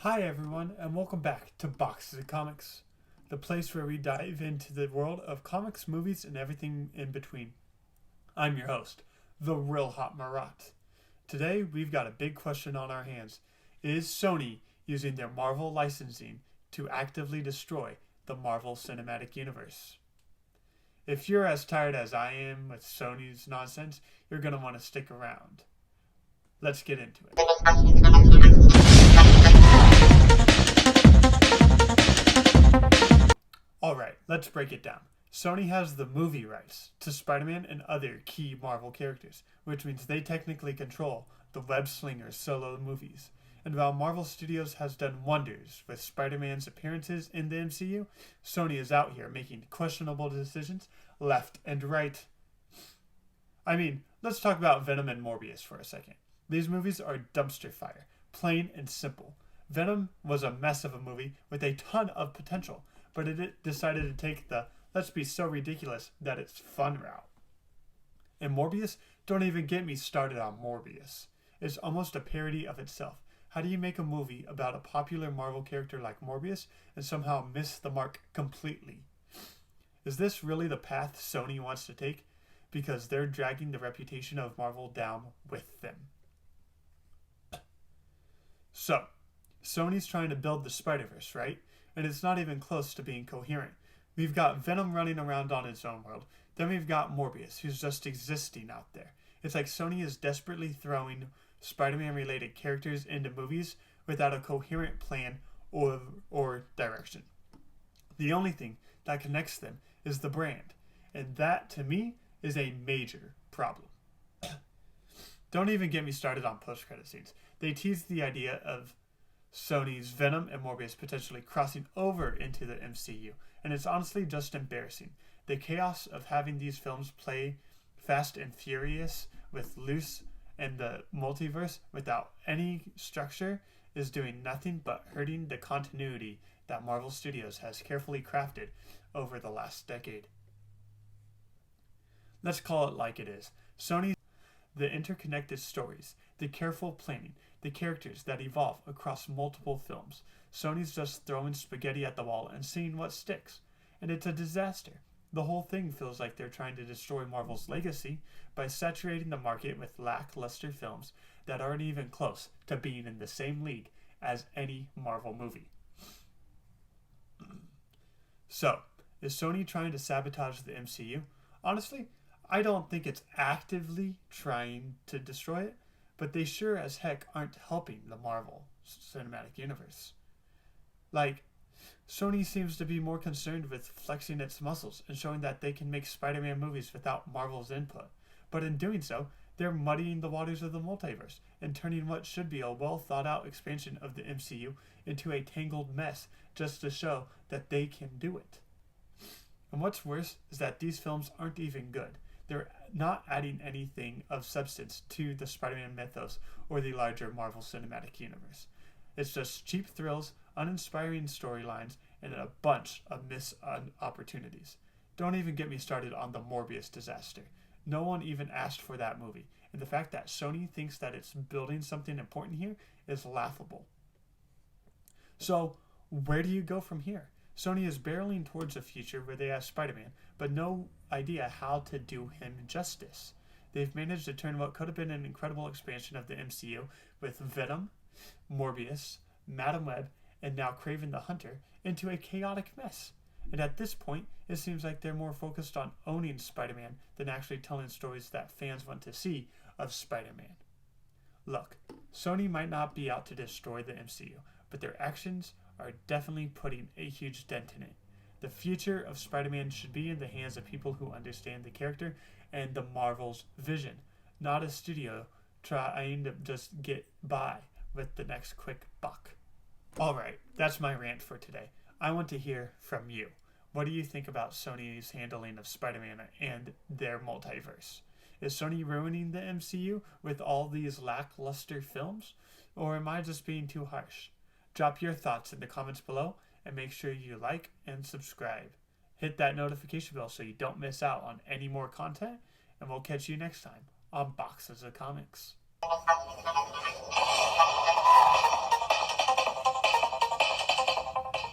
Hi everyone, and welcome back to Boxes of Comics, the place where we dive into the world of comics, movies, and everything in between. I'm your host, the Real Hot Marat. Today we've got a big question on our hands. Is Sony using their Marvel licensing to actively destroy the Marvel Cinematic Universe? If you're as tired as I am with Sony's nonsense, you're going to want to stick around. Let's get into it. Alright, let's break it down. Sony has the movie rights to Spider-Man and other key Marvel characters, which means they technically control the web-slinger solo movies. And while Marvel Studios has done wonders with Spider-Man's appearances in the MCU, Sony is out here making questionable decisions left and right. Let's talk about Venom and Morbius for a second. These movies are dumpster fire, plain and simple. Venom was a mess of a movie with a ton of potential, but it decided to take the let's be so ridiculous that it's fun route. And Morbius, don't even get me started on Morbius. It's almost a parody of itself. How do you make a movie about a popular Marvel character like Morbius and somehow miss the mark completely? Is this really the path Sony wants to take? Because they're dragging the reputation of Marvel down with them. So, Sony's trying to build the Spider-Verse, right? And it's not even close to being coherent. We've got Venom running around on his own world. Then we've got Morbius, who's just existing out there. It's like Sony is desperately throwing Spider-Man related characters into movies without a coherent plan or direction. The only thing that connects them is the brand. And that, to me, is a major problem. Don't even get me started on post-credit scenes. They teased the idea of Sony's Venom and Morbius potentially crossing over into the MCU, and it's honestly just embarrassing. The chaos of having these films play fast and furious with loose and the multiverse without any structure is doing nothing but hurting the continuity that Marvel Studios has carefully crafted over the last decade. Let's call it like it is. Sony, the interconnected stories, the careful planning, the characters that evolve across multiple films. Sony's just throwing spaghetti at the wall and seeing what sticks. And it's a disaster. The whole thing feels like they're trying to destroy Marvel's legacy by saturating the market with lackluster films that aren't even close to being in the same league as any Marvel movie. So, is Sony trying to sabotage the MCU? Honestly, I don't think it's actively trying to destroy it, but they sure as heck aren't helping the Marvel Cinematic Universe. Sony seems to be more concerned with flexing its muscles and showing that they can make Spider-Man movies without Marvel's input. But in doing so, they're muddying the waters of the multiverse and turning what should be a well-thought-out expansion of the MCU into a tangled mess just to show that they can do it. And what's worse is that these films aren't even good. They're not adding anything of substance to the Spider-Man mythos or the larger Marvel Cinematic Universe. It's just cheap thrills, uninspiring storylines, and a bunch of missed opportunities. Don't even get me started on the Morbius disaster. No one even asked for that movie, and the fact that Sony thinks that it's building something important here is laughable. So, where do you go from here? Sony is barreling towards a future where they have Spider-Man, but no idea how to do him justice. They've managed to turn what could have been an incredible expansion of the MCU with Venom, Morbius, Madam Web, and now Kraven the Hunter into a chaotic mess. And at this point, it seems like they're more focused on owning Spider-Man than actually telling stories that fans want to see of Spider-Man. Look, Sony might not be out to destroy the MCU, but their actions are definitely putting a huge dent in it. The future of Spider-Man should be in the hands of people who understand the character and the Marvel's vision, not a studio trying to just get by with the next quick buck. Alright, that's my rant for today. I want to hear from you. What do you think about Sony's handling of Spider-Man and their multiverse? Is Sony ruining the MCU with all these lackluster films? Or am I just being too harsh? Drop your thoughts in the comments below and make sure you like and subscribe. Hit that notification bell so you don't miss out on any more content, and we'll catch you next time on Boxes of Comics.